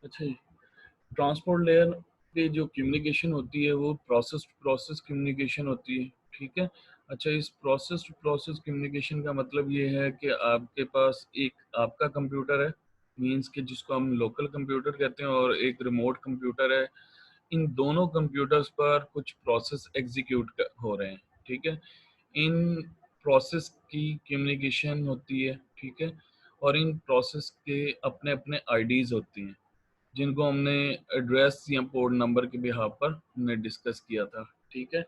अच्छा, transport layer पे जो कम्युनिकेशन होती है वो प्रोसेस टू प्रोसेस कम्युनिकेशन होती है, ठीक है। अच्छा, इस प्रोसेस टू प्रोसेस कम्युनिकेशन का मतलब ये है कि आपके पास एक आपका कंप्यूटर है, मींस कि जिसको हम लोकल कंप्यूटर कहते हैं, और एक रिमोट कंप्यूटर है। इन दोनों कंप्यूटर्स पर कुछ प्रोसेस एग्जीक्यूट हो रहे हैं, ठीक है। इन प्रोसेस की कम्युनिकेशन होती है, ठीक है, और इन प्रोसेस के अपने अपने आईडीज होती हैं, जिनको हमने एड्रेस या पोर्ट नंबर के बिहाफ पर हमने डिस्कस किया था, ठीक है।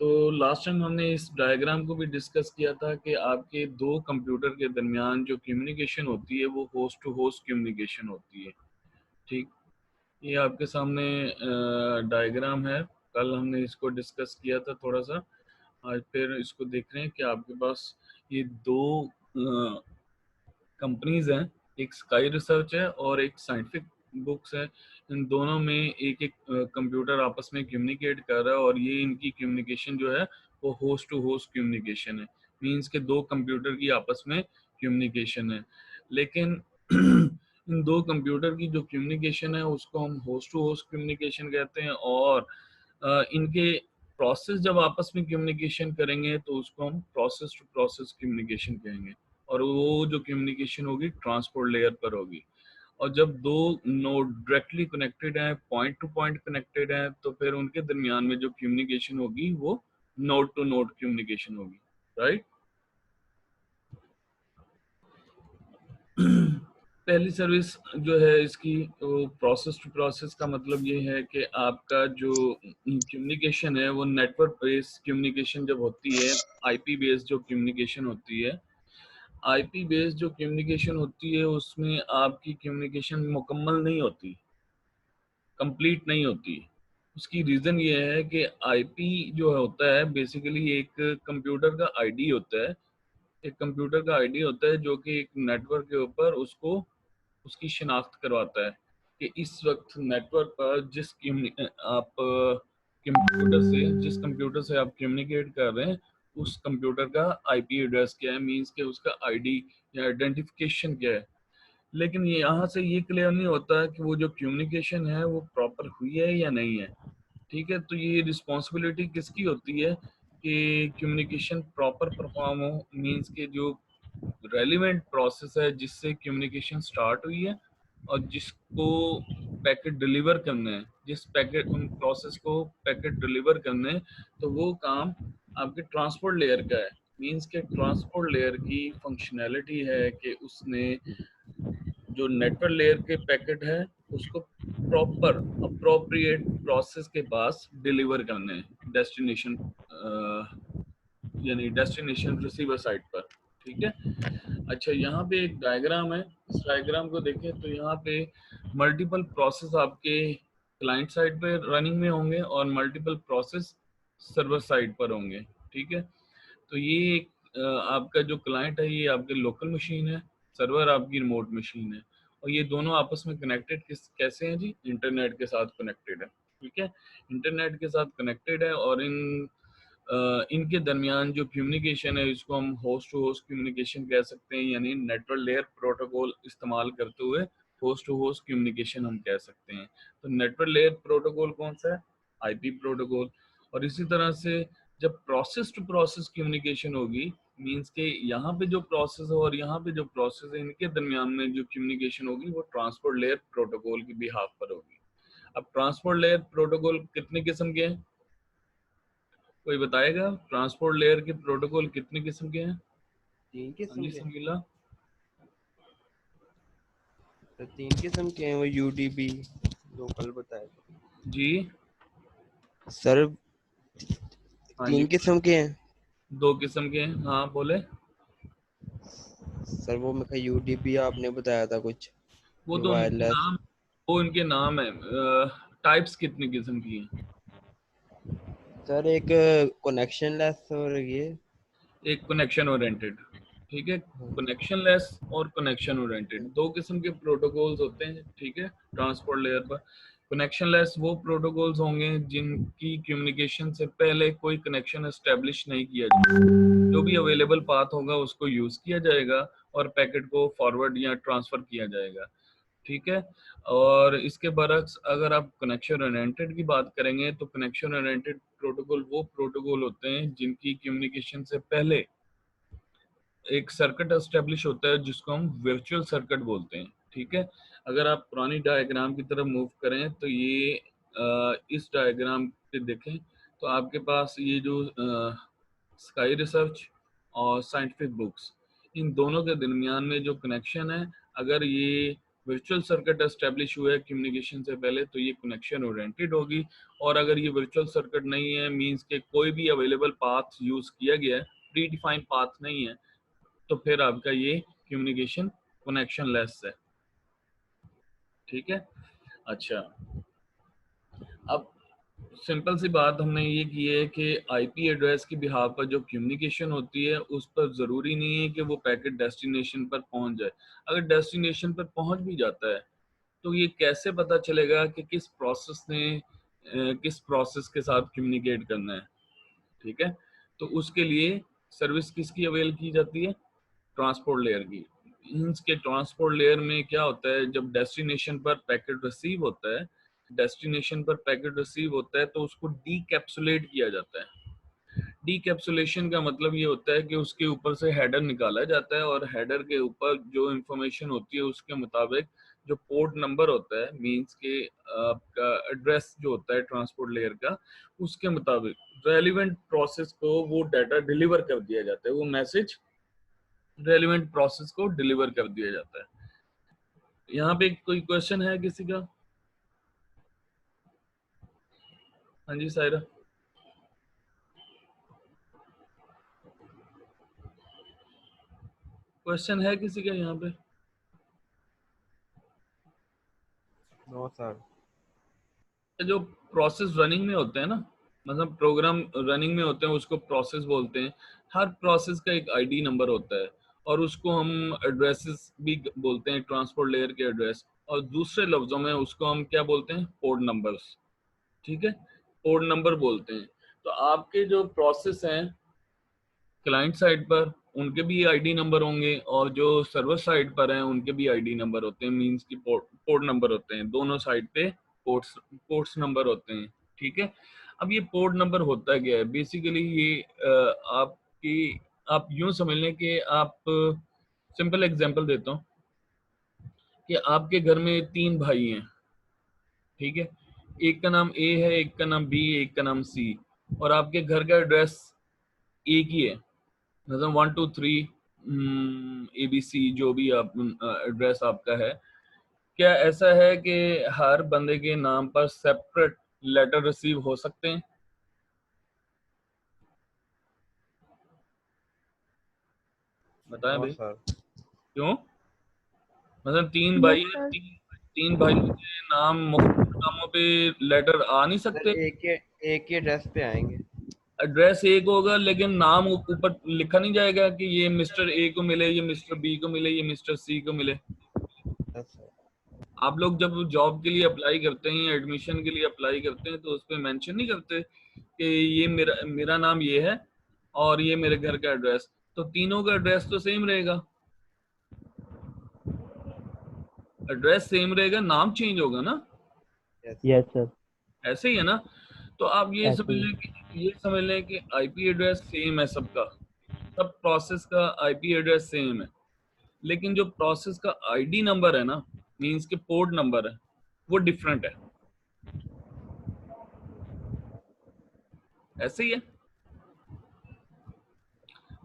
तो लास्ट टाइम हमने इस डायग्राम को भी डिस्कस किया था कि आपके दो कंप्यूटर के दरमियान जो कम्युनिकेशन होती है वो होस्ट टू होस्ट कम्युनिकेशन होती है, ठीक। ये आपके सामने डायग्राम है, कल हमने इसको डिस्कस किया था थोड़ा सा। आज फिर इसको देख रहे हैं कि आपके पास ये दो कंपनीज हैं, एक स्काई रिसर्च है और एक साइंटिफिक बुक्स है। इन दोनों में एक एक कंप्यूटर आपस में कम्युनिकेट कर रहा है, और ये इनकी कम्युनिकेशन जो है वो होस्ट टू होस्ट कम्युनिकेशन है, मींस के दो कंप्यूटर की आपस में कम्युनिकेशन है। लेकिन इन दो कंप्यूटर की जो कम्युनिकेशन है उसको हम होस्ट टू होस्ट कम्युनिकेशन कहते हैं, और इनके प्रोसेस जब आपस में कम्युनिकेशन करेंगे तो उसको हम प्रोसेस टू प्रोसेस कम्युनिकेशन कहेंगे, और वो जो कम्युनिकेशन होगी ट्रांसपोर्ट लेयर पर होगी। और जब दो नोड डायरेक्टली कनेक्टेड हैं, पॉइंट टू पॉइंट कनेक्टेड हैं, तो फिर उनके दरमियान में जो कम्युनिकेशन होगी वो नोड टू नोड कम्युनिकेशन होगी, राइट। पहली सर्विस जो है इसकी, वो प्रोसेस टू प्रोसेस का मतलब ये है कि आपका जो कम्युनिकेशन है वो नेटवर्क बेस्ड कम्युनिकेशन जब होती है, आईपी बेस्ड जो कम्युनिकेशन होती है, आईपी बेस्ड जो कम्युनिकेशन होती है उसमें आपकी कम्युनिकेशन मुकम्मल नहीं होती, कंप्लीट नहीं होती। उसकी रीज़न ये है कि आईपी जो होता है बेसिकली एक कंप्यूटर का आईडी होता है, एक कंप्यूटर का आईडी होता है जो कि एक नेटवर्क के ऊपर उसको उसकी शिनाख्त करवाता है कि इस वक्त नेटवर्क पर आप जिस कंप्यूटर से आप कम्युनिकेट कर रहे हैं उस कंप्यूटर का आईपी एड्रेस क्या है, मींस के उसका आईडी या आइडेंटिफिकेशन क्या है। लेकिन ये यहाँ से ये क्लियर नहीं होता कि वो जो कम्युनिकेशन है वो प्रॉपर हुई है या नहीं है, ठीक है। तो ये रिस्पॉन्सिबिलिटी किसकी होती है कि कम्युनिकेशन प्रॉपर परफॉर्म हो, मींस के जो रेलिवेंट प्रोसेस है जिससे कम्युनिकेशन स्टार्ट हुई है और जिसको पैकेट डिलीवर करने हैं, जिस पैकेट उन प्रोसेस को पैकेट डिलीवर करने हैं, तो वो काम आपके ट्रांसपोर्ट लेयर का है। मींस के ट्रांसपोर्ट लेयर की फंक्शनैलिटी है कि उसने जो नेटवर्क लेयर के पैकेट है उसको प्रॉपर अप्रोप्रिएट प्रोसेस के पास डिलीवर करने हैं डेस्टिनेशन, यानी डेस्टिनेशन रिसीवर साइट पर, ठीक है। अच्छा, यहाँ पे एक डायग्राम है, इस डायग्राम को देखें तो यहाँ पे मल्टीपल प्रोसेस आपके क्लाइंट साइड पे रनिंग में होंगे और मल्टीपल प्रोसेस सर्वर साइड पर होंगे, ठीक है। तो ये एक आपका जो क्लाइंट है ये आपके लोकल मशीन है, सर्वर आपकी रिमोट मशीन है, और ये दोनों आपस में कनेक्टेड कैसे हैं जी, इंटरनेट के साथ कनेक्टेड है, ठीक है। इंटरनेट के साथ कनेक्टेड है, और इनके दरमियान जो कम्युनिकेशन है इसको हम होस्ट टू होस्ट कम्युनिकेशन कह सकते हैं, यानी नेटवर्क लेयर प्रोटोकॉल इस्तेमाल करते हुए होस्ट टू होस्ट कम्युनिकेशन हम कह सकते हैं। तो नेटवर्क लेयर प्रोटोकॉल कौन सा है, आईपी प्रोटोकॉल। और इसी तरह से जब प्रोसेस टू प्रोसेस कम्युनिकेशन होगी, मींस के यहाँ पे जो प्रोसेस है और यहाँ पे जो प्रोसेस है इनके दरमियान में जो कम्युनिकेशन होगी वो ट्रांसपोर्ट लेयर प्रोटोकॉल की बिहाफ पर होगी। अब ट्रांसपोर्ट लेयर प्रोटोकॉल कितने किस्म के हैं, कोई बताएगा ट्रांसपोर्ट लेयर के प्रोटोकॉल कितने किस्म के हैं। 3 किस्म जी के। संगीला। तो 3 किस्म के हैं, वो यूडीपी जो कल बताया था जी। सर। हाँ जी, 3 किस्म के हैं दो किस्म के हैं, हाँ बोले। सर। वो मैं यूडीपी आपने बताया था कुछ, वो जो तो उनके वायरलेस। नाम, वो उनके नाम है। टाइप्स कितनी किस्म की हैं, सर एक कनेक्शन लेस और ये। एक कनेक्शन ओरिएंटेड, ठीक है। कनेक्शन लेस और कनेक्शन ओरिएंटेड दो किस्म के प्रोटोकॉल्स होते हैं, ठीक है, ट्रांसपोर्ट लेयर पर। कनेक्शन लेस वो प्रोटोकॉल्स होंगे जिनकी कम्युनिकेशन से पहले कोई कनेक्शन एस्टेब्लिश नहीं किया जाए, जो भी अवेलेबल पाथ होगा उसको यूज किया जाएगा और पैकेट को फॉरवर्ड या ट्रांसफर किया जाएगा। ठीक है। और इसके बरक्स अगर आप कनेक्शन ओरिएंटेड की बात करेंगे तो कनेक्शन ओरिएंटेड प्रोटोकॉल वो प्रोटोकॉल होते हैं जिनकी कम्युनिकेशन से पहले एक सर्किट एस्टेब्लिश होता है जिसको हम वर्चुअल सर्किट बोलते हैं। ठीक है। अगर आप पुरानी डायग्राम की तरफ मूव करें तो ये इस डायग्राम पे देखें तो आपके पास ये जो स्काई रिसर्च और साइंटिफिक बुक्स, इन दोनों के दरमियान में जो कनेक्शन है, अगर ये वर्चुअल सर्किट एस्टेब्लिश हुआ है कम्युनिकेशन से पहले तो ये कनेक्शन ओरिएंटेड होगी। और अगर ये वर्चुअल सर्किट नहीं है, मींस के कोई भी अवेलेबल पाथ यूज किया गया है, प्री डिफाइंड पाथ नहीं है, तो फिर आपका ये कम्युनिकेशन कनेक्शन लेस है। ठीक है। अच्छा, अब सिंपल सी बात हमने ये की है कि आईपी एड्रेस की बिहाफ पर जो कम्युनिकेशन होती है उस पर ज़रूरी नहीं है कि वो पैकेट डेस्टिनेशन पर पहुंच जाए। अगर डेस्टिनेशन पर पहुंच भी जाता है तो ये कैसे पता चलेगा कि किस प्रोसेस ने किस प्रोसेस के साथ कम्युनिकेट करना है। ठीक है। तो उसके लिए सर्विस किसकी अवेल की जाती है? ट्रांसपोर्ट लेयर की। मीन्स के ट्रांसपोर्ट लेयर में क्या होता है, जब डेस्टिनेशन पर पैकेट रिसीव होता है, तो उसको डीकैप्सुलेट किया जाता है। डीकैप्सुलेशन का मतलब ये होता है कि उसके ऊपर से हेडर निकाला जाता है और हेडर के ऊपर जो इंफॉर्मेशन होती है उसके मुताबिक जो पोर्ट नंबर होता है, मींस के आपका एड्रेस जो होता है ट्रांसपोर्ट लेयर का, उसके मुताबिक रेलिवेंट प्रोसेस को वो डाटा डिलीवर कर दिया जाता है, वो मैसेज रेलिवेंट प्रोसेस को डिलीवर कर दिया जाता है। यहाँ पे कोई क्वेश्चन है किसी का? हाँ जी सायरा। क्वेश्चन है किसी का यहाँ पे? No sir. जो प्रोसेस रनिंग में होते हैं ना, मतलब प्रोग्राम रनिंग में होते हैं उसको प्रोसेस बोलते हैं। हर प्रोसेस का एक आईडी नंबर होता है और उसको हम एड्रेसेस भी बोलते हैं, ट्रांसपोर्ट लेयर के एड्रेस। और दूसरे लफ्जों में उसको हम क्या बोलते हैं? Port numbers. ठीक है, पोर्ट नंबर बोलते हैं। तो आपके जो प्रोसेस हैं क्लाइंट साइड पर, उनके भी आईडी नंबर होंगे और जो सर्वर साइड पर हैं उनके भी आईडी नंबर होते हैं, मींस की पोर्ट नंबर होते हैं। दोनों साइड पे पोर्ट्स नंबर होते हैं। ठीक है। अब ये पोर्ट नंबर होता क्या है बेसिकली? ये आपकी, आप यूं समझ लें कि आप, सिंपल एग्जांपल देता हूँ कि आपके घर में 3 भाई हैं। ठीक है। एक का नाम ए है, एक का नाम बी, एक का नाम सी, और आपके घर का एड्रेस एक ही है, मतलब 1 2 3 ABC जो भी आप एड्रेस आपका है। क्या ऐसा है कि हर बंदे के नाम पर सेपरेट लेटर रिसीव हो सकते हैं? बताएं नो भाई। सर। क्यों? मतलब 3 यस भाई हैं, सर। तीन भाइयों के नाम मुख्तलिफ नामों पे लेटर आ नहीं सर सकते? एक ही ड्रेस पे आएंगे। एड्रेस एक होगा लेकिन नाम ऊपर लिखा नहीं जाएगा कि ये मिस्टर ए को मिले, ये मिस्टर बी को मिले, ये मिस्टर सी को मिले। Yes sir. आप लोग जब जॉब के लिए अप्लाई करते हैं, एडमिशन के लिए अप्लाई करते हैं, तो उस पर मेंशन नहीं करते कि ये मेरा मेरा नाम ये है और ये मेरे घर का एड्रेस, तो तीनों का एड्रेस तो सेम रहेगा। एड्रेस सेम रहेगा, नाम चेंज होगा ना। Yes yes sir. ऐसे ही है ना। तो आप ऐसे ही। ये समझ लें कि आईपी एड्रेस सेम है सबका, सब प्रोसेस का आईपी एड्रेस सेम है, लेकिन जो प्रोसेस का आईडी नंबर है ना, मींस के पोर्ट नंबर है, वो डिफरेंट है। ऐसे ही है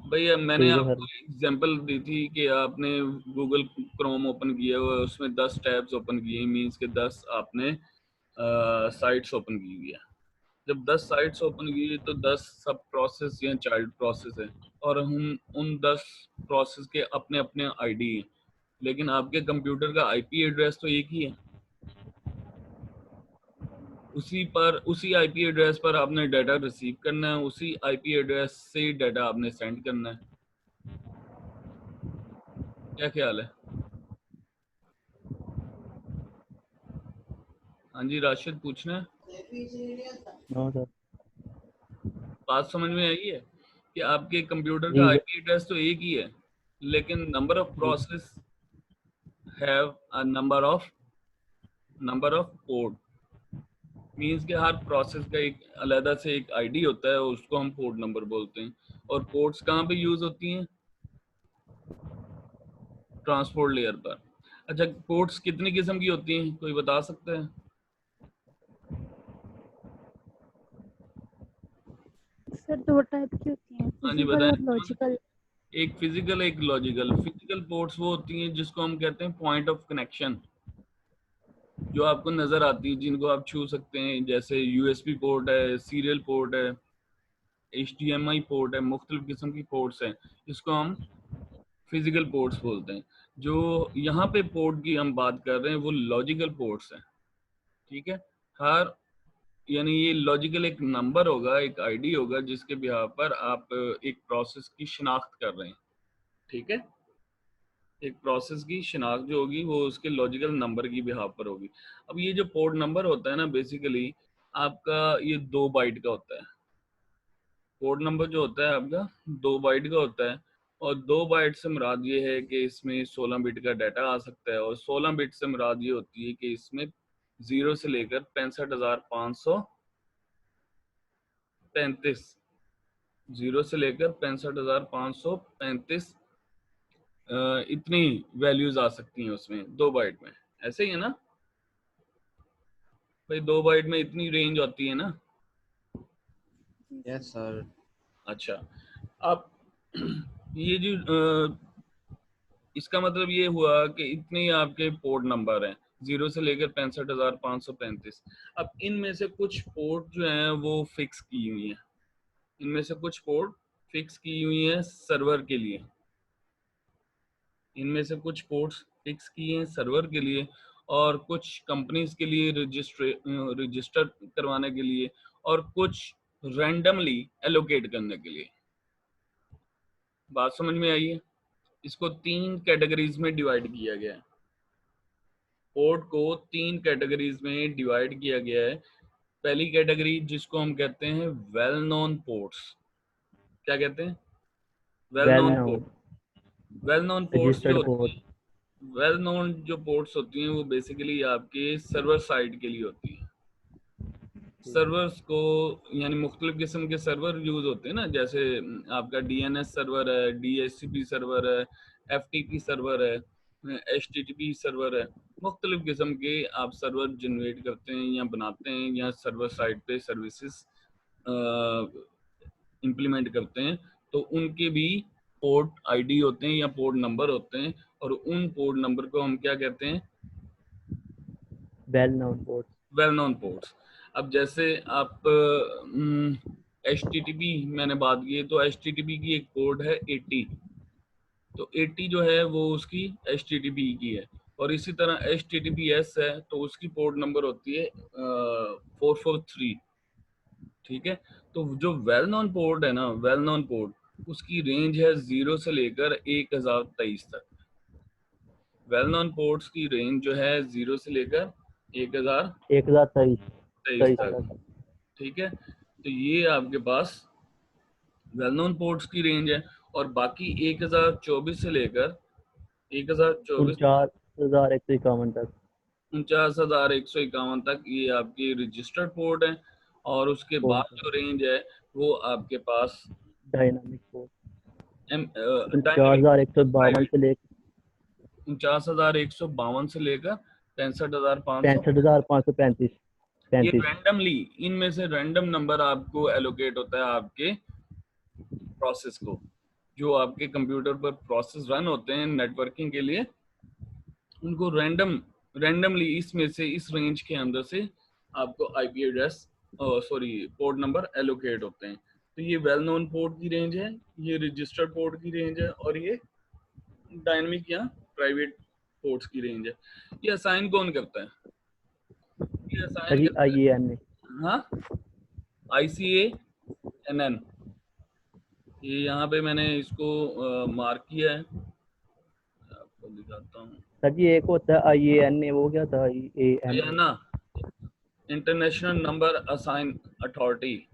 भैया। मैंने ठीक है आपको सर। एग्जांपल दी थी कि आपने गूगल क्रोम ओपन किया हुआ है, उसमें 10 टैब्स ओपन किए, मींस के 10 आपने साइट्स ओपन की हुई है। जब 10 साइट्स ओपन की तो 10 सब प्रोसेस या चाइल्ड प्रोसेस है, और हम उन 10 प्रोसेस के अपने अपने आईडी हैं, लेकिन आपके कंप्यूटर का आईपी एड्रेस तो एक ही है। उसी आईपी एड्रेस पर आपने डाटा रिसीव करना है, उसी आईपी एड्रेस से डाटा आपने सेंड करना है। क्या ख्याल है? हाँ जी राशिद, पूछना है? No sir. बात समझ में आई है कि आपके कंप्यूटर का जी सर। आईपी एड्रेस तो एक ही है, लेकिन नंबर ऑफ जी। Process have a number of port, means कि हर प्रोसेस का एक अलग से एक आईडी होता है, उसको हम पोर्ट नंबर बोलते हैं। और पोर्ट्स कहाँ पे यूज होती हैं? ट्रांसपोर्ट लेयर पर। अच्छा, पोर्ट्स कितनी किस्म की होती हैं, कोई बता सकता है? सर 2 टाइप की होती हैं, हाँ जी फिजिकल बताएं। और लॉजिकल। एक फिजिकल, एक लॉजिकल। फिजिकल पोर्ट्स वो होती हैं जिसको हम कहते हैं पॉइंट ऑफ कनेक्शन, जो आपको नजर आती है, जिनको आप छू सकते हैं, जैसे यूएसबी पोर्ट है, सीरियल पोर्ट है, HDMI पोर्ट है, मुख्तलिफ किस्म की पोर्ट्स हैं, इसको हम फिजिकल पोर्ट्स बोलते हैं। जो यहाँ पे पोर्ट की हम बात कर रहे हैं वो लॉजिकल पोर्ट्स हैं, ठीक है। हर यानी ये लॉजिकल एक नंबर होगा, एक आईडी होगा, जिसके बिहार पर आप एक प्रोसेस की शिनाख्त कर रहे हैं, ठीक है। एक प्रोसेस की शिनाख्त जो होगी वो उसके लॉजिकल नंबर की बिहाफ पर होगी। अब ये जो पोर्ट नंबर होता है ना, बेसिकली आपका ये 2 बाइट का होता है। पोर्ट नंबर जो होता है आपका 2 बाइट का होता है, और 2 बाइट से मुराद ये है कि इसमें 16 बिट का डाटा आ सकता है, और 16 बिट से मुराद ये होती है कि इसमें 0 से लेकर 65,535, 0 से लेकर 65,535 इतनी वैल्यूज आ सकती हैं उसमें 2 बाइट में। ऐसे ही है ना भाई, 2 बाइट में इतनी रेंज होती है ना। Yes sir. अच्छा, अब ये जो इसका मतलब ये हुआ कि इतने ही आपके पोर्ट नंबर हैं, 0 से लेकर 65,535। अब इनमें से कुछ पोर्ट जो हैं वो फिक्स की हुई हैं, इनमें से कुछ पोर्ट फिक्स की हुई हैं सर्वर के लिए, इनमें से कुछ पोर्ट्स फिक्स किए हैं सर्वर के लिए, और कुछ कंपनीज के लिए रजिस्टर करवाने के लिए, और कुछ रैंडमली एलोकेट करने के लिए। बात समझ में आई है? इसको 3 कैटेगरीज में डिवाइड किया गया है, पोर्ट को 3 कैटेगरीज में डिवाइड किया गया है। पहली कैटेगरी जिसको हम कहते हैं वेल नोन पोर्ट्स। क्या कहते हैं? Well well known known port. Well known ports जो रजिस्टर्ड होती पोर्ट। हैं, वेल नोन जो पोर्ट्स होती हैं वो बेसिकली आपके सर्वर साइड के लिए होती हैं। सर्वर्स को यानी मुख्तलिफ किस्म के सर्वर यूज होते हैं ना, जैसे आपका DNS सर्वर है, DHCP सर्वर है, FTP सर्वर है, HTTP सर्वर है। मुख्तलिफ किस्म के आप सर्वर जनरेट करते हैं या बनाते हैं या सर्वर साइड पे सर्विसेज इम्प्लीमेंट करते हैं, तो उनके भी पोर्ट आईडी होते हैं या पोर्ट नंबर होते हैं, और उन पोर्ट नंबर को हम क्या कहते हैं? Well known port. Well known ports. अब जैसे आप HTTP मैंने बात की, तो HTTP की एक पोर्ट है 80, तो 80 जो है वो उसकी HTTP की है, और इसी तरह HTTPS है तो उसकी पोर्ट नंबर होती है 443, ठीक है। तो जो वेल नोन पोर्ट है ना, वेल नोन पोर्ट उसकी रेंज है 0 से लेकर 1023 तक। वेल नोन पोर्ट्स की रेंज जो है 0 से लेकर 1023 तक, तक। ठीक है। तो ये आपके पास वेल नोन पोर्ट्स की रेंज है, और बाकी 1024 से लेकर 1024 49,151 तक। 49,151 तक ये आपकी रजिस्टर्ड पोर्ट है, और उसके बाद पोर्ट जो रेंज है वो आपके पास डायनामिक पोर्ट डायनेमिक 49,152 से लेकर 49,152 से लेकर 65,500। 65,535। ये रैंडमली, इनमें से रैंडम नंबर आपको एलोकेट होता है आपके प्रोसेस को, जो आपके कंप्यूटर पर प्रोसेस रन होते हैं नेटवर्किंग के लिए, उनको रैंडमली इसमें से इस रेंज के अंदर से आपको IP address sorry port number allocate होते हैं। तो ये वेल नोन पोर्ट की रेंज है, ये रजिस्टर्ड पोर्ट की रेंज है, और ये डायनेमिक या प्राइवेट पोर्ट्स की रेंज है। ये असाइन कौन करता है? ये असाइन करता है, IANA। हाँ, ICANN। ये यहाँ पे मैंने इसको मार्क किया है, आपको दिखाता हूँ। सर जी एक होता है IANA, वो क्या था? ये है IANA। ना, international number assign authority,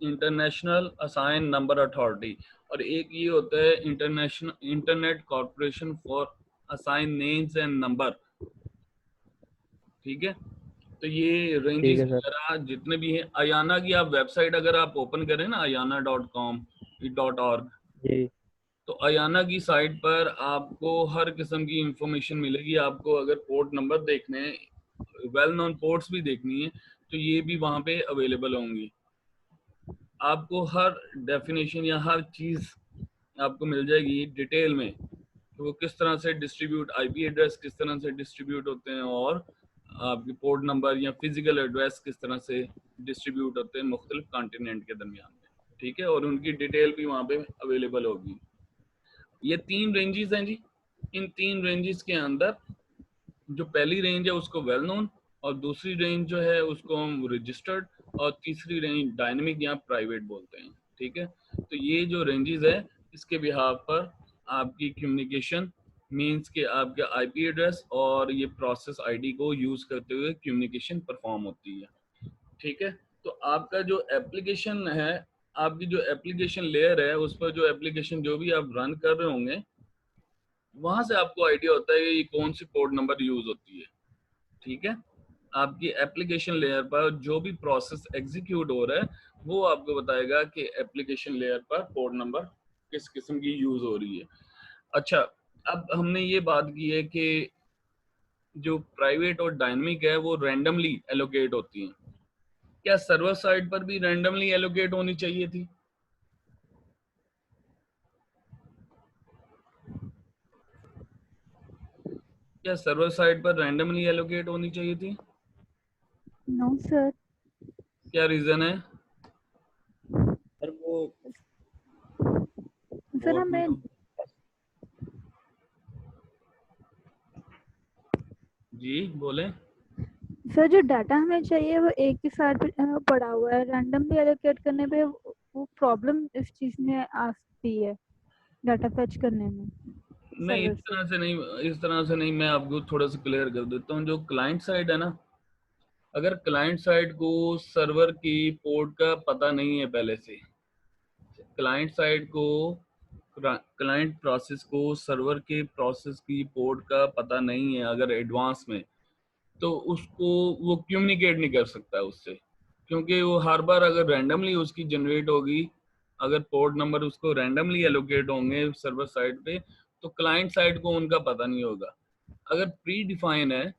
international assign number authority. और एक ये होता है international internet corporation for assign names and number. ठीक है, तो ये ठीक रेंजेस है सर। वगैरह जितने भी हैं, अयाना की आप वेबसाइट अगर आप ओपन करें ना, ayana.com.org, जी तो अयाना की साइट पर आपको हर किस्म की इंफॉर्मेशन मिलेगी। आपको अगर पोर्ट नंबर देखने हैं, वेल नोन पोर्ट्स भी देखनी है, तो ये भी वहाँ पे अवेलेबल होंगी। आपको हर डेफिनेशन या हर चीज़ आपको मिल जाएगी डिटेल में, कि वो किस तरह से डिस्ट्रीब्यूट, आईपी एड्रेस किस तरह से डिस्ट्रीब्यूट होते हैं, और आपके पोर्ट नंबर या फिजिकल एड्रेस किस तरह से डिस्ट्रीब्यूट होते हैं मुख्तलिफ कॉन्टिनेंट के दरमियान में। ठीक है, और उनकी डिटेल भी वहाँ पे अवेलेबल होगी। ये 3 रेंजेस हैं जी। इन 3 रेंजेस के अंदर जो पहली रेंज है उसको वेल नोन, और दूसरी रेंज जो है उसको हम रजिस्टर्ड, और तीसरी रेंज डायनेमिक या प्राइवेट बोलते हैं। ठीक है, तो ये जो रेंजेस है, इसके बिहाफ पर आपकी कम्युनिकेशन मींस के आपके आईपी एड्रेस और ये प्रोसेस आईडी को यूज करते हुए कम्युनिकेशन परफॉर्म होती है। ठीक है, तो आपका जो एप्लीकेशन है, आपकी जो एप्लीकेशन लेयर है, उस पर जो एप्लीकेशन जो भी आप रन कर रहे होंगे, वहां से आपको आइडिया होता है कि ये कौन सी पोर्ट नंबर यूज होती है। ठीक है, आपकी एप्लीकेशन लेयर पर जो भी प्रोसेस एग्जीक्यूट हो रहा है, वो आपको बताएगा कि एप्लीकेशन लेयर पर पोर्ट नंबर किस किस्म की यूज हो रही है। अच्छा, अब हमने ये बात की है कि जो प्राइवेट और डायनेमिक है वो रैंडमली एलोकेट होती हैं। क्या सर्वर साइड पर भी रैंडमली एलोकेट होनी चाहिए थी? क्या सर्वर साइड पर रैंडमली एलोकेट होनी चाहिए थी? No sir. क्या रीजन है? सर वो सर वोट हमें जी बोले। सर जो डाटा हमें चाहिए वो एक ही साथ पड़ा हुआ है, रैंडमली एलोकेट करने पे वो प्रॉब्लम इस चीज में आ सकती है डाटा फेच करने में नहीं, सर्वर इस से। तरह से नहीं, इस तरह से नहीं। मैं आपको थोड़ा सा क्लियर कर देता हूँ। जो क्लाइंट साइड है ना, अगर क्लाइंट साइड को सर्वर की पोर्ट का पता नहीं है पहले से, क्लाइंट साइड को, क्लाइंट प्रोसेस को सर्वर के प्रोसेस की पोर्ट का पता नहीं है अगर एडवांस में, तो उसको वो कम्युनिकेट नहीं कर सकता है उससे, क्योंकि वो हर बार अगर रैंडमली उसकी जनरेट होगी, अगर पोर्ट नंबर उसको रैंडमली एलोकेट होंगे सर्वर साइड पे, तो क्लाइंट साइड को उनका पता नहीं होगा। अगर प्री डिफाइन है,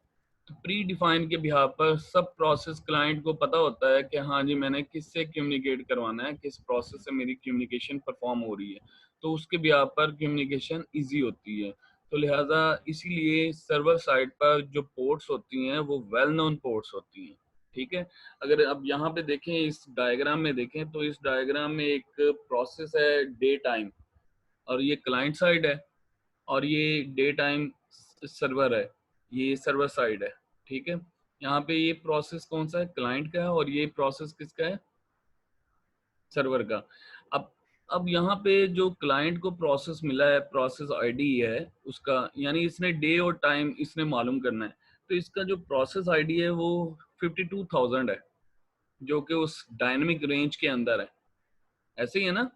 तो प्री डिफाइन के बिहाफ पर सब प्रोसेस क्लाइंट को पता होता है कि हाँ जी मैंने किससे कम्युनिकेट करवाना है, किस प्रोसेस से मेरी कम्युनिकेशन परफॉर्म हो रही है, तो उसके बिहाफ पर कम्युनिकेशन इजी होती है। तो लिहाजा इसीलिए सर्वर साइड पर जो पोर्ट्स होती हैं वो वेल नोन पोर्ट्स होती हैं। ठीक है, अगर अब यहाँ पे देखें, इस डायग्राम में देखें, तो इस डायग्राम में एक प्रोसेस है डे टाइम, और ये क्लाइंट साइड है, और ये डे टाइम सर्वर है, ये सर्वर साइड है। ठीक है, यहाँ पे ये प्रोसेस कौन सा है? क्लाइंट का है, और ये प्रोसेस किसका है? सर्वर का। अब यहाँ पे जो क्लाइंट को प्रोसेस मिला है, प्रोसेस आईडी है उसका, यानी इसने डे और टाइम इसने मालूम करना है, तो इसका जो प्रोसेस आईडी है वो 52,000 है, जो कि उस डायनेमिक रेंज के अंदर है। ऐसे ही है ना?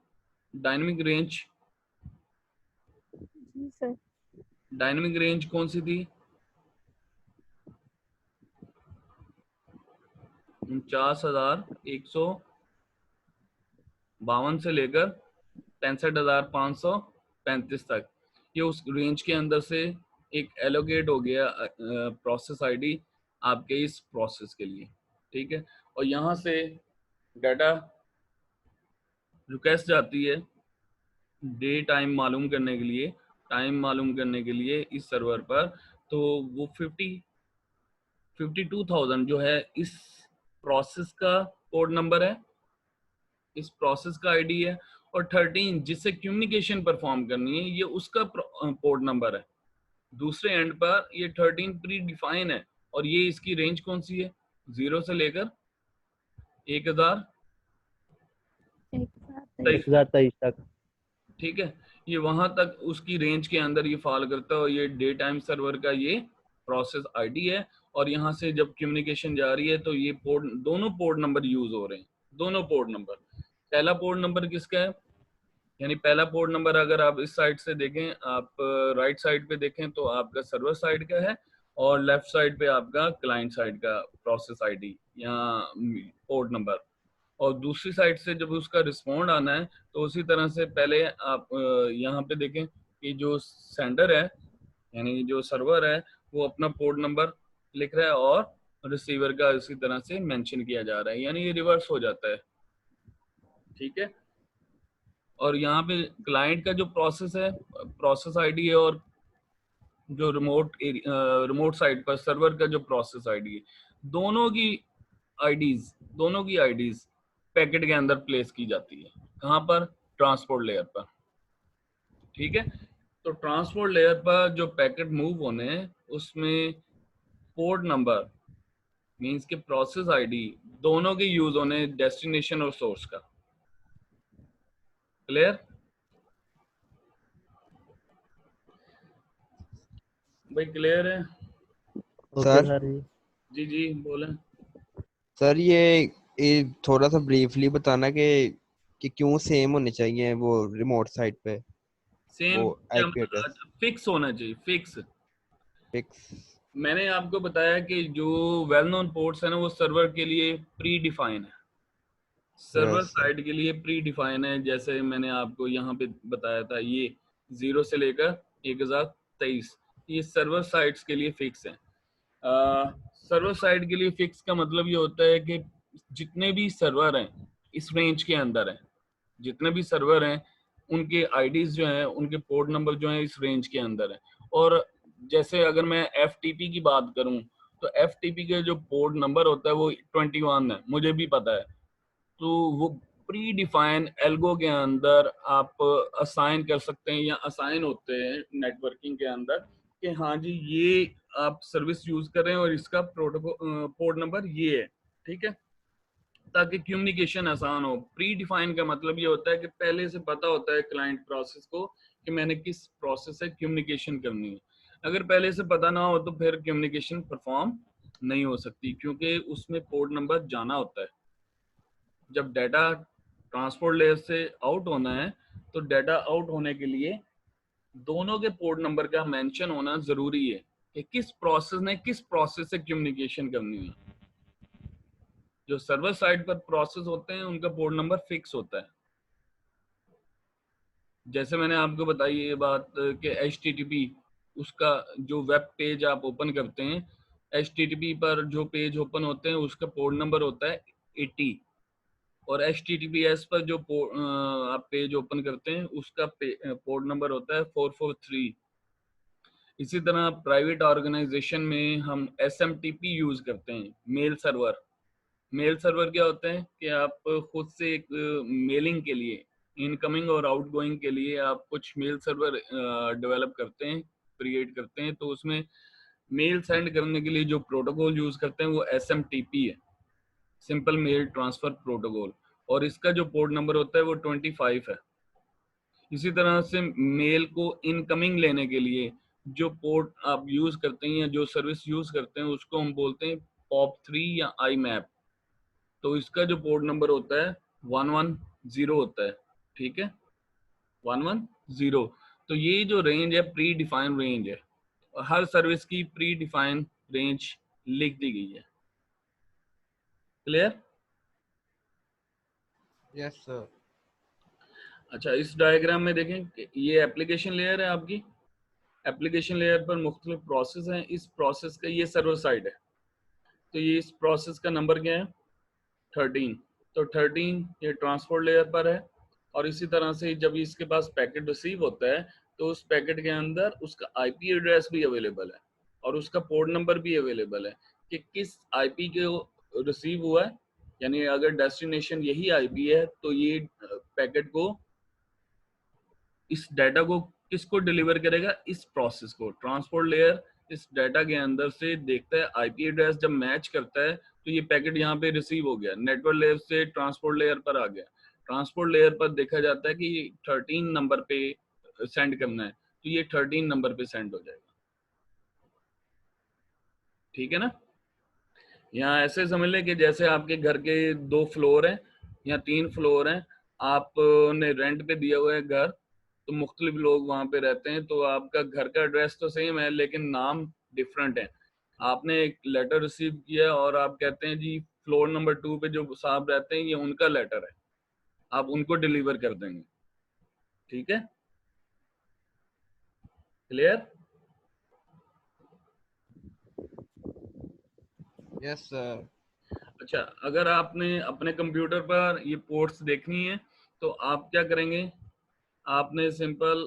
डायनेमिक रेंज, जी सर। डायनेमिक रेंज कौन सी थी? 49,152 से लेकर 65,535 तक, ये उस रेंज के अंदर से एक एलोकेट हो गया प्रोसेस आईडी आपके इस प्रोसेस के लिए। ठीक है, और यहाँ से डाटा रिक्वेस्ट जाती है डे टाइम मालूम करने के लिए, टाइम मालूम करने के लिए इस सर्वर पर, तो वो 52,000 जो है इस प्रोसेस का कोड नंबर है, इस प्रोसेस का आईडी है, और 13 जिससे कम्युनिकेशन परफॉर्म करनी है ये उसका पोर्ट नंबर है। दूसरे एंड पर ये 13 प्री डिफाइन है, और ये इसकी रेंज कौन सी है? 0 से लेकर 1023 एक साथ 1023 तक। ठीक है, ये वहां तक उसकी रेंज के अंदर ये फॉल करता है, और ये डे टाइम सर्वर का ये प्रोसेस आईडी है। और यहाँ से जब कम्युनिकेशन जा रही है तो ये पोर्ट, दोनों पोर्ट नंबर यूज हो रहे हैं, दोनों पोर्ट नंबर। पहला पोर्ट नंबर किसका है? यानी पहला पोर्ट नंबर अगर आप इस साइड से देखें, आप राइट साइड पे देखें तो आपका सर्वर साइड का है, और लेफ्ट साइड पे आपका क्लाइंट साइड का प्रोसेस आईडी या पोर्ट नंबर। और दूसरी साइड से जब उसका रिस्पॉन्ड आना है तो उसी तरह से पहले आप यहाँ पे देखें कि जो सेंडर है यानी जो सर्वर है वो अपना पोर्ट नंबर लिख रहा है और रिसीवर का इसी तरह से मेंशन किया जा रहा है, यानी ये रिवर्स हो जाता है। ठीक है। और यहाँ पे क्लाइंट का जो प्रोसेस है, प्रोसेस आईडी है, और जो रिमोट साइट पर सर्वर का जो प्रोसेस आईडी है, दोनों की आईडीज पैकेट के अंदर प्लेस की जाती है। कहाँ पर? ट्रांसपोर्ट लेयर पर। ठीक है। तो ट्रांसपोर्ट लेयर पर जो पैकेट मूव होने हैं उसमें पोर्ट नंबर मींस के प्रोसेस आईडी दोनों के यूज होने, डेस्टिनेशन और सोर्स का। क्लियर भाई? क्लियर है? ओके सर सर जी। जी जी बोलें। सर ये थोड़ा सा ब्रीफली बताना कि क्यों सेम होने चाहिए वो रिमोट साइट पे वो सेम क्या आईपी एड्रेस मतलब? फिक्स होना चाहिए, फिक्स। फिक्स। मैंने आपको बताया कि जो वेल नोन पोर्ट्स है ना वो सर्वर के लिए प्री डिफाइन है, सर्वर यस सर। साइड के लिए प्री डिफाइन है। जैसे मैंने आपको यहाँ पे बताया था, ये 0 से लेकर 1023 ये सर्वर साइड्स के लिए फिक्स है। सर्वर साइड के लिए फिक्स का मतलब ये होता है कि जितने भी सर्वर हैं इस रेंज के अंदर हैं, जितने भी सर्वर हैं उनके आईडीज जो हैं, उनके पोर्ट नंबर जो हैं इस रेंज के अंदर है। और जैसे अगर मैं एफटीपी की बात करूं तो एफटीपी के जो पोर्ट नंबर होता है वो 21 है, मुझे भी पता है। तो वो प्री डिफाइन एल्गो के अंदर आप असाइन कर सकते हैं या असाइन होते हैं नेटवर्किंग के अंदर कि हाँ जी ये आप सर्विस यूज कर रहे हैं और इसका प्रोटोकॉल पोर्ट नंबर ये है। ठीक है, ताकि कम्युनिकेशन आसान हो। प्री डिफाइन का मतलब ये होता है कि पहले से पता होता है क्लाइंट प्रोसेस को कि मैंने किस प्रोसेस से कम्युनिकेशन करनी है। अगर पहले से पता ना हो तो फिर कम्युनिकेशन परफॉर्म नहीं हो सकती, क्योंकि उसमें पोर्ट नंबर जाना होता है। जब डाटा ट्रांसपोर्ट लेयर से आउट होना है तो डाटा आउट होने के लिए दोनों के पोर्ट नंबर का मेंशन होना जरूरी है कि किस प्रोसेस ने किस प्रोसेस से कम्युनिकेशन करनी है। जो सर्वर साइड पर प्रोसेस होते हैं उनका पोर्ट नंबर फिक्स होता है। जैसे मैंने आपको बताई ये बात कि HTTP उसका जो वेब पेज आप ओपन करते हैं, HTTP पर जो पेज ओपन होते हैं उसका पोर्ट नंबर होता है 80, और HTTPS पर जो आप पेज ओपन करते हैं उसका पोर्ट नंबर होता है 443। इसी तरह प्राइवेट ऑर्गेनाइजेशन में हम SMTP यूज करते हैं, मेल सर्वर। मेल सर्वर क्या होते हैं कि आप खुद से एक मेलिंग के लिए, इनकमिंग और आउटगोइंग के लिए आप कुछ मेल सर्वर डेवलप करते हैं, क्रिएट करते हैं। तो उसमें मेल सेंड करने के लिए जो प्रोटोकॉल यूज करते हैं वो SMTP है, सिंपल मेल ट्रांसफर प्रोटोकॉल, और इसका जो पोर्ट नंबर होता है वो 25 है। इसी तरह से मेल को इनकमिंग लेने के लिए जो पोर्ट आप यूज करते हैं या जो सर्विस यूज करते हैं उसको हम बोलते हैं POP3 या IMAP। तो इसका जो पोर्ट नंबर होता है 110 होता है। ठीक है, 110। तो ये जो रेंज है प्री डिफाइंड रेंज है, और हर सर्विस की प्री डिफाइंड रेंज लिख दी गई है। क्लियर? Yes sir. अच्छा, इस डायग्राम में देखें कि ये एप्लीकेशन लेयर है आपकी। एप्लीकेशन लेयर पर मुख्तलिफ प्रोसेस हैं। इस प्रोसेस का ये सर्वर साइड है, तो ये इस प्रोसेस का नंबर क्या है? 13। तो 13 ये ट्रांसपोर्ट लेयर पर है, और इसी तरह से जब इसके पास पैकेट रिसीव होता है तो उस पैकेट के अंदर उसका आईपी एड्रेस भी अवेलेबल है और उसका पोर्ट नंबर भी अवेलेबल है कि किस आईपी के रिसीव हुआ है। यानी अगर डेस्टिनेशन यही आईपी है तो ये पैकेट को, इस डाटा को किसको डिलीवर करेगा? इस प्रोसेस को। ट्रांसपोर्ट लेयर इस डाटा के अंदर से देखता है, आईपी एड्रेस जब मैच करता है तो ये पैकेट यहाँ पे रिसीव हो गया, नेटवर्क लेयर से ट्रांसपोर्ट लेयर पर आ गया। ट्रांसपोर्ट लेयर पर देखा जाता है कि 13 नंबर पे सेंड करना है, तो ये 13 नंबर पे सेंड हो जाएगा। ठीक है ना? यहाँ ऐसे समझ लें कि जैसे आपके घर के 2 फ्लोर हैं या 3 फ्लोर हैं, आपने रेंट पे दिया हुआ है घर, तो मुख्तलिफ लोग वहाँ पे रहते हैं, तो आपका घर का एड्रेस तो सेम है लेकिन नाम डिफरेंट है। आपने एक लेटर रिसीव किया और आप कहते हैं जी फ्लोर नंबर 2 पे जो साहब रहते हैं ये उनका लेटर है, आप उनको डिलीवर कर देंगे। ठीक है, क्लियर? Yes sir. अच्छा, अगर आपने अपने कंप्यूटर पर ये पोर्ट्स देखनी है तो आप क्या करेंगे, आपने सिंपल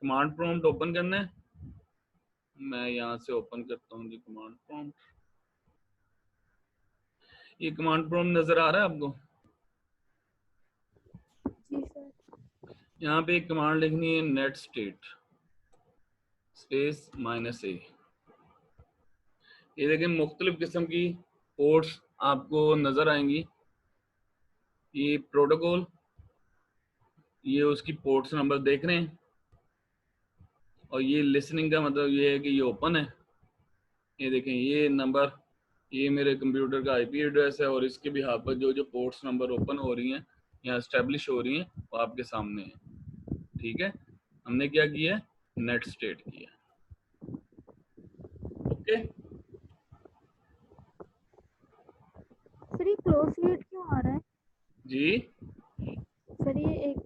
कमांड प्रॉम्प्ट ओपन करना है। मैं यहाँ से ओपन करता हूँ जी कमांड प्रॉम्प्ट। ये कमांड प्रॉम्प्ट नजर आ रहा है आपको? जी सर। यहाँ पे एक कमांड लिखनी है नेट स्टेट स्पेस -a। ये देखें मुख्तलिफ किस्म की पोर्ट्स आपको नजर आएंगी। ये प्रोटोकॉल, ये उसकी पोर्ट्स नंबर देख रहे हैं, और ये लिसनिंग का मतलब ये है कि ये ओपन है। ये देखें ये नंबर, ये मेरे कंप्यूटर का आईपी एड्रेस है, और इसके बिहाफ पर जो जो पोर्ट्स नंबर ओपन हो रही हैं या एस्टेब्लिश हो रही हैं वो आपके सामने है। ठीक है, हमने क्या किया है, नेट स्टेट किया। ओके, सर ये क्लोज वेट क्यों आ रहा है? जी सर ये एक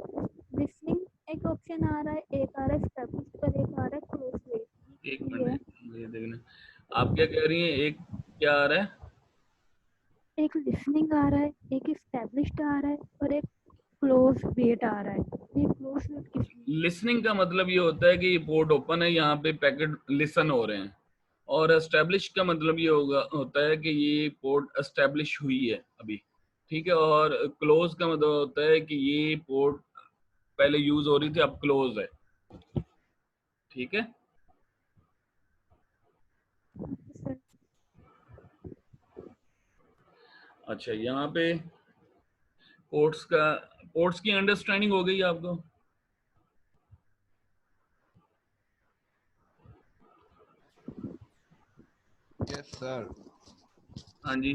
लिसनिंग एक ऑप्शन आ रहा है, एक आ रहा है स्टेब्लिश पर, एक आ रहा है क्लोज वेट। एक ये मिनट, ये देखना आप क्या कह रही हैं, एक क्या आ रहा है? एक लिसनिंग आ रहा है, एक स्टेब्लिश्ड आ रहा है और एक क्लोज वेट आ रहा है। ये क्लोज वेट किस लिए? लिसनिंग का मतलब ये होता है कि ये पोर्ट ओपन है, यहाँ पे पैकेट लिसन हो रहे हैं, और एस्टेब्लिश का मतलब ये होता है कि ये पोर्ट एस्टेब्लिश हुई है अभी। ठीक है, और क्लोज का मतलब होता है कि ये पोर्ट पहले यूज हो रही थी अब क्लोज है। ठीक है, सर अच्छा यहाँ पे पोर्ट्स की अंडरस्टैंडिंग हो गई आपको? Yes sir. हाँ जी,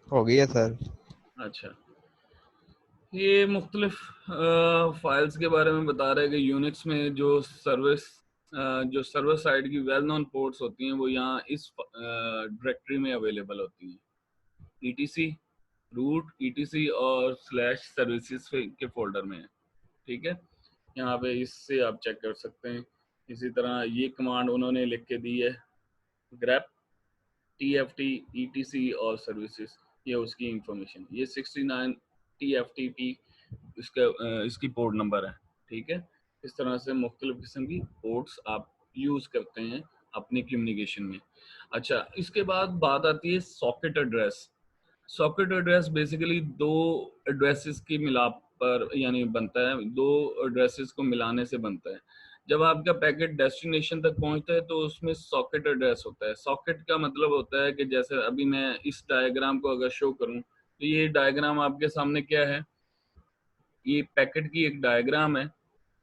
हो गया सर। अच्छा ये मुख्तलिफ फाइल्स के बारे में बता रहे हैं कि यूनिक्स में जो सर्वर साइड की वेल नोन पोर्ट्स होती हैं वो यहाँ इस डायरेक्टरी में अवेलेबल होती हैं। etc रूट etc और /services के फोल्डर में है। ठीक है, यहाँ पे इससे आप चेक कर सकते हैं। इसी तरह ये कमांड उन्होंने लिख के दी है grep tft etc और सर्विसेज, ये उसकी इंफॉर्मेशन, ये 69 tftp इसकी पोर्ट नंबर है। ठीक है, इस तरह से मुख्तलिफ किस्म की पोर्ट्स आप यूज करते हैं अपनी कम्युनिकेशन में। अच्छा, इसके बाद बात आती है socket address. Socket address basically दो एड्रेसेस की मिलाप पर यानी बनता है, दो एड्रेसेस को मिलाने से बनता है। जब आपका पैकेट डेस्टिनेशन तक पहुंचता है तो उसमें सॉकेट एड्रेस होता है। सॉकेट का मतलब होता है कि जैसे अभी मैं इस डायग्राम को अगर शो करूं तो ये डायग्राम आपके सामने क्या है, ये पैकेट की एक डायग्राम है।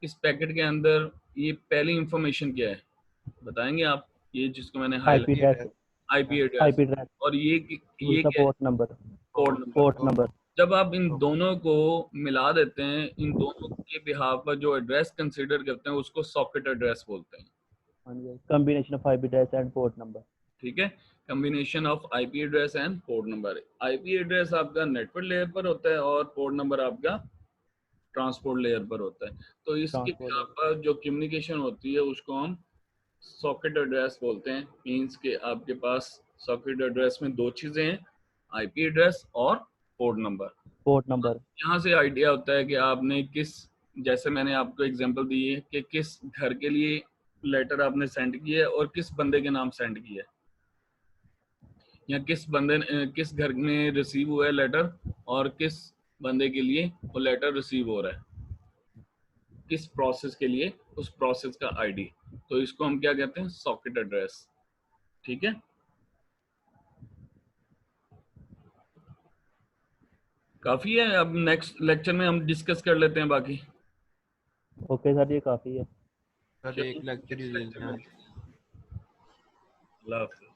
इस पैकेट के अंदर ये पहली इंफॉर्मेशन क्या है बताएंगे आप, ये जिसको मैंने IP highlight, address, IP address, IP address, और ये दूसरा क्या है, port number, port number. Port number. जब आप इन दोनों को मिला देते हैं, इन दोनों के बिहाफ पर जो एड्रेस कंसीडर करते हैं उसको सॉकेट एड्रेस बोलते हैं। हाँ जी, combination of IP address and port number. ठीक है, combination of IP address and port number. IP address आपका नेटवर्क लेयर पर होता है और पोर्ट नंबर आपका ट्रांसपोर्ट लेयर पर होता है। तो इसके बिहाफ पर जो कम्युनिकेशन होती है उसको हम सॉकेट एड्रेस बोलते हैं। मींस के आपके पास सॉकेट एड्रेस में दो चीजें हैं, आईपी एड्रेस और पोर्ट नंबर। Port number. यहाँ से आइडिया होता है कि आपने किस, जैसे मैंने आपको एग्जांपल दी है कि किस घर के लिए लेटर आपने सेंड किया है और किस बंदे के नाम सेंड किया है, या किस घर में रिसीव हुआ है लेटर और किस बंदे के लिए वो लेटर रिसीव हो रहा है, किस प्रोसेस के लिए, उस प्रोसेस का आईडी। तो इसको हम क्या कहते हैं, सॉकेट एड्रेस। ठीक है, काफी है, अब नेक्स्ट लेक्चर में हम डिस्कस कर लेते हैं बाकी। ओके सर, ये काफी है। सर एक लेक्चर ही ले लें। अल्लाह हाफ़िज़।